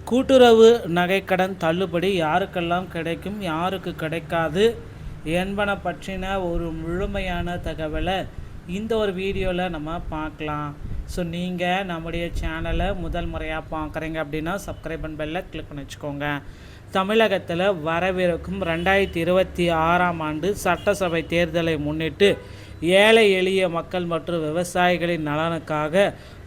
கூட்டுறவு நகைக்கடன் தள்ளுபடி யாருக்கெல்லாம் கிடைக்கும், யாருக்கு கிடைக்காது என்பன பற்றின ஒரு முழுமையான தகவலை இந்த ஒரு வீடியோவில் நம்ம பார்க்கலாம். ஸோ நீங்கள் நம்முடைய சேனலை முதல் முறையாக பார்க்குறீங்க அப்படின்னா சப்ஸ்கிரைப் பண்ண பெல்லை கிளிக் பண்ணி வச்சுக்கோங்க. தமிழகத்தில் வரவிருக்கும் 2026ஆம் ஆண்டு சட்டசபை தேர்தலை முன்னிட்டு ஏழை எளிய மக்கள் மற்றும் விவசாயிகளின் நலனுக்காக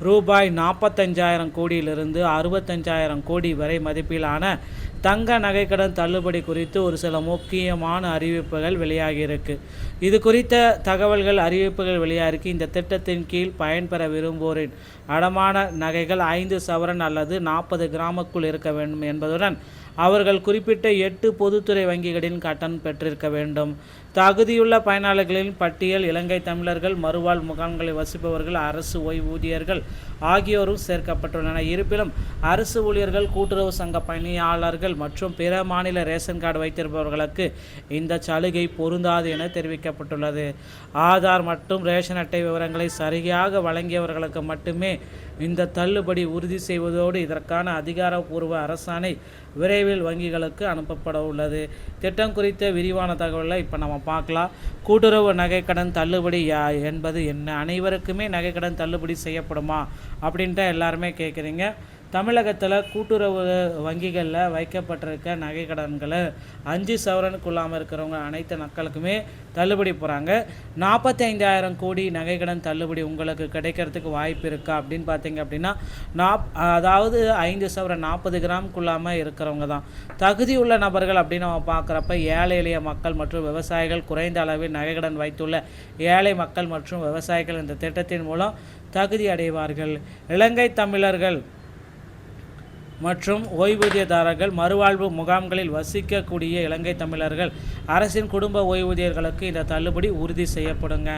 ரூபாய் 45,000 கோடியிலிருந்து 65,000 கோடி வரை மதிப்பிலான தங்க நகைக்கடன் தள்ளுபடி குறித்து ஒரு சில முக்கியமான அறிவிப்புகள் வெளியாகியிருக்கு. இது குறித்த தகவல்கள் அறிவிப்புகள் வெளியாகி இந்த திட்டத்தின் கீழ் பயன்பெற விரும்புவோரின் அடமான நகைகள் 5 சவரன் அல்லது 40 கிராமுக்குள் இருக்க வேண்டும் என்பதுடன் அவர்கள் குறிப்பிட்ட 8 பொதுத்துறை வங்கிகளின் கடன் பெற்றிருக்க வேண்டும். தகுதியுள்ள பயனாளர்களின் பட்டியல் இலங்கை தமிழர்கள், மறுவாழ் முகாம்களில் வசிப்பவர்கள், அரசு ஓய்வூதியர்கள் ஆகியோரும் சேர்க்கப்பட்டுள்ளனர். இருப்பினும் அரசு ஊழியர்கள், கூட்டுறவு சங்க பணியாளர்கள் மற்றும் பிற மாநில ரேஷன் கார்டு வைத்திருப்பவர்களுக்கு இந்த சலுகை பொருந்தாது என தெரிவிக்கப்பட்டுள்ளது. ஆதார் மற்றும் ரேஷன் அட்டை விவரங்களை சரியாக வழங்கியவர்களுக்கு மட்டுமே இந்த தள்ளுபடி உறுதி செய்வதோடு இதற்கான அதிகாரப்பூர்வ அரசாணை விரைவில் வங்கிகளுக்கு அனுப்பப்பட உள்ளது. திட்டம் குறித்த விரிவான தகவலை இப்போ நம்ம பார்க்கலாம். கூட்டுறவு நகைக்கடன் தள்ளுபடி என்பது என்ன, அனைவருக்குமே நகைக்கடன் தள்ளுபடி செய்யப்படுமா அப்படின்ட்டு எல்லாருமே கேட்குறீங்க. தமிழகத்தில் கூட்டுறவு வங்கிகளில் வைக்கப்பட்டிருக்க நகைக்கடன்களை 5 சவரனுக்குள்ளாமல் இருக்கிறவங்க அனைத்து மக்களுக்குமே தள்ளுபடி போகிறாங்க. 45,000 கோடி நகைக்கடன் தள்ளுபடி உங்களுக்கு கிடைக்கிறதுக்கு வாய்ப்பு இருக்கா அப்படின்னு பார்த்தீங்க அப்படின்னா அதாவது 5 சவரன் 40 கிராமுக்குள்ளாமல் இருக்கிறவங்க தான் தகுதி உள்ள நபர்கள் அப்படின்னு நம்ம பார்க்குறப்ப ஏழை எளிய மக்கள் மற்றும் விவசாயிகள், குறைந்த அளவில் நகைக்கடன் வைத்துள்ள ஏழை மக்கள் மற்றும் விவசாயிகள் இந்த திட்டத்தின் மூலம் தகுதி அடைவார்கள். இலங்கை தமிழர்கள் மற்றும் ஓய்வூதியதாரர்கள், மறுவாழ்வு முகாம்களில் வசிக்கக்கூடிய இலங்கை தமிழர்கள், அரசின் குடும்ப ஓய்வூதியர்களுக்கு இந்த தள்ளுபடி உறுதி செய்யப்படுங்க.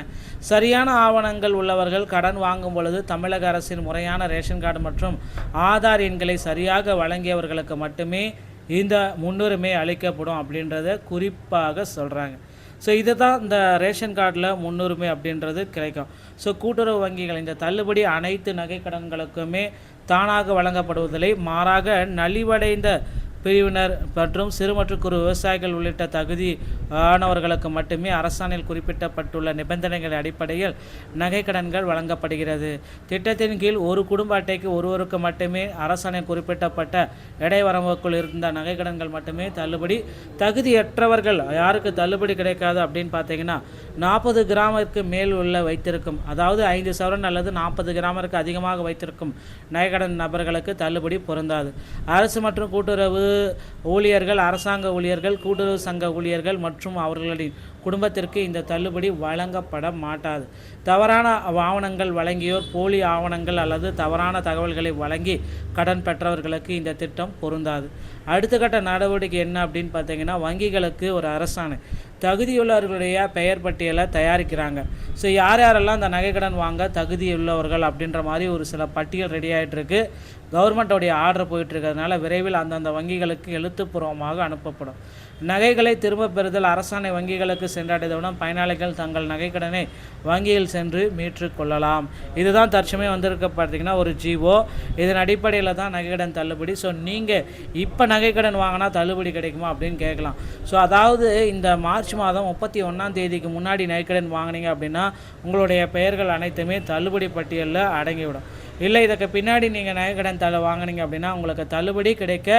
சரியான ஆவணங்கள் உள்ளவர்கள் கடன் வாங்கும் பொழுது தமிழக அரசின் முறையான ரேஷன் கார்டு மற்றும் ஆதார் எண்களை சரியாக வழங்கியவர்களுக்கு மட்டுமே இந்த முன்னுரிமை அளிக்கப்படும் அப்படின்றத குறிப்பாக சொல்கிறாங்க. ஸோ இதை தான் இந்த ரேஷன் கார்டில் முன்னுரிமை அப்படின்றது கிடைக்கும். ஸோ கூட்டுறவு வங்கிகள் இந்த தள்ளுபடி அனைத்து நகைக்கடன்களுக்குமே தானாக வழங்கப்படுவதில்லை. மாறாக நலிவடைந்த பிரிவினர் மற்றும் சிறு மற்றும் குறு விவசாயிகள் உள்ளிட்ட தகுதி ஆனவர்களுக்கு மட்டுமே அரசாணையில் குறிப்பிடப்பட்டுள்ள நிபந்தனைகள் அடிப்படையில் நகைக்கடன்கள் வழங்கப்படுகிறது. திட்டத்தின் கீழ் ஒரு குடும்ப அட்டைக்கு ஒருவருக்கு மட்டுமே அரசாணையில் குறிப்பிட்டப்பட்ட இடைவரம்புக்குள் இருந்த நகைக்கடன்கள் மட்டுமே தள்ளுபடி. தகுதியற்றவர்கள் யாருக்கு தள்ளுபடி கிடைக்காது அப்படின்னு பார்த்தீங்கன்னா 40 கிராமிற்கு மேல் உள்ள வைத்திருக்கும், அதாவது 5 சவரன் அல்லது 40 கிராமிற்கு அதிகமாக வைத்திருக்கும் நகைக்கடன் நபர்களுக்கு தள்ளுபடி பொருந்தாது. அரசு மற்றும் கூட்டுறவு ஊழியர்கள், அரசாங்க ஊழியர்கள், கூட்டுறவு சங்க ஊழியர்கள் மற்றும் அவர்களின் குடும்பத்திற்கு இந்த தள்ளுபடி வழங்கப்பட மாட்டாது. தவறான ஆவணங்கள் வழங்கியோர், போலி ஆவணங்கள் அல்லது தவறான தகவல்களை வழங்கி கடன் பெற்றவர்களுக்கு இந்த திட்டம் பொருந்தாது. அடுத்த கட்ட நடவடிக்கை என்ன அப்படின்னு பார்த்தீங்கன்னா, வங்கிகளுக்கு ஒரு அரசாணை தகுதியுள்ளவர்களுடைய பெயர் பட்டியலை தயாரிக்கிறாங்க. ஸோ யாரெல்லாம் இந்த நகைக்கடன் வாங்க தகுதியுள்ளவர்கள் அப்படின்ற மாதிரி ஒரு சில பட்டியல் ரெடி ஆகிட்டுருக்கு. கவர்மெண்ட்டோடைய ஆர்டர் போயிட்டுருக்கிறதுனால விரைவில் அந்தந்த வங்கிகளுக்கு எழுத்துப்பூர்வமாக அனுப்பப்படும். நகைகளை திரும்ப பெறுதல் அரசாணை வங்கிகளுக்கு சென்றடைந்தவுடன் பயனாளிகள் தங்கள் நகைக்கடனை வங்கியில் சென்று மீட்டு கொள்ளலாம். இதுதான் தற்சமயம் வந்திருக்க பார்த்தீங்கன்னா ஒரு ஜிஓ. இதன் அடிப்படையில் தான் நகைக்கடன் தள்ளுபடி. ஸோ நீங்கள் இப்போ நகைக்கடன் வாங்கினா தள்ளுபடி கிடைக்குமா அப்படின்னு கேட்கலாம். ஸோ அதாவது இந்த மார்ச் மாதம் 31ஆம் தேதிக்கு முன்னாடி நகைக்கடன் வாங்கினீங்க அப்படின்னா உங்களுடைய பெயர்கள் அனைத்துமே தள்ளுபடி பட்டியலில் அடங்கிவிடும். இல்லை இதுக்கு பின்னாடி நீங்கள் நகைக்கடன் வாங்கினீங்க அப்படின்னா உங்களுக்கு தள்ளுபடி கிடைக்க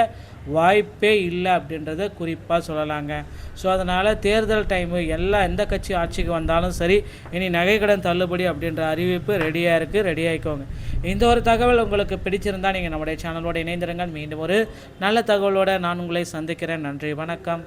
வாய்ப்பே இல்லை அப்படின்றத குறிப்பாக சொல்லலாங்க. ஸோ அதனால் தேர்தல் டைமு எந்த கட்சி ஆட்சிக்கு வந்தாலும் சரி, இனி நகைக்கடன் தள்ளுபடி அப்படின்ற அறிவிப்பு ரெடியாக இருக்குது, ரெடி ஆகிக்கோங்க. இந்த ஒரு தகவல் உங்களுக்கு பிடிச்சிருந்தால் நீங்கள் நம்முடைய சேனலோடு இணைந்திருங்கள். மீண்டும் ஒரு நல்ல தகவலோடு நான் உங்களை சந்திக்கிறேன். நன்றி, வணக்கம்.